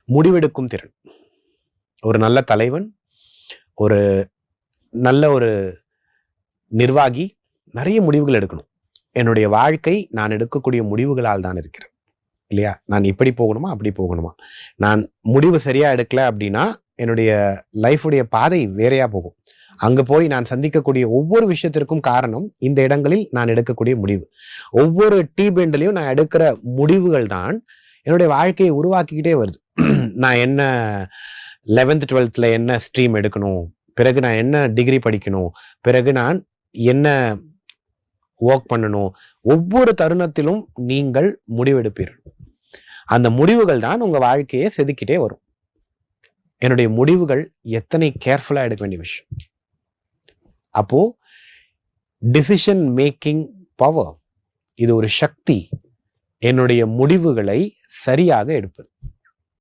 முடிவெடுக்கும் திறன். ஒரு நல்ல தலைவன், ஒரு நல்ல ஒரு நிர்வாகி நிறைய முடிவுகள் எடுக்கணும். என்னுடைய வாழ்க்கை நான் எடுக்கக்கூடிய முடிவுகளால் தான் இருக்கிறது இல்லையா? நான் இப்படி போகணுமா, அப்படி போகணுமா? நான் முடிவு சரியா எடுக்கல அப்படின்னா என்னுடைய லைஃபுடைய பாதை வேறையா போகும். அங்க போய் நான் சந்திக்கக்கூடிய ஒவ்வொரு விஷயத்திற்கும் காரணம் இந்த இடங்களில் நான் எடுக்கக்கூடிய முடிவு. ஒவ்வொரு டீ பெண்ட்லையும் நான் எடுக்கிற முடிவுகள் தான் என்னுடைய வாழ்க்கையை உருவாக்கிக்கிட்டே வருது. நான் என்ன 11th 12th என்ன ஸ்ட்ரீம் எடுக்கணும், பிறகு நான் என்ன டிகிரி படிக்கணும், பிறகு நான் என்ன ஒர்க் பண்ணணும், ஒவ்வொரு தருணத்திலும் நீங்கள் முடிவெடுப்பீர்கள். அந்த முடிவுகள் தான் உங்க வாழ்க்கையை செதுக்கிட்டே வரும். என்னுடைய முடிவுகள் எத்தனை கேர்ஃபுல்லா எடுக்க வேண்டிய விஷயம். அப்போ டிசிஷன் மேக்கிங் பவர், இது ஒரு சக்தி. என்னுடைய முடிவுகளை சரியாக எடுப்பது.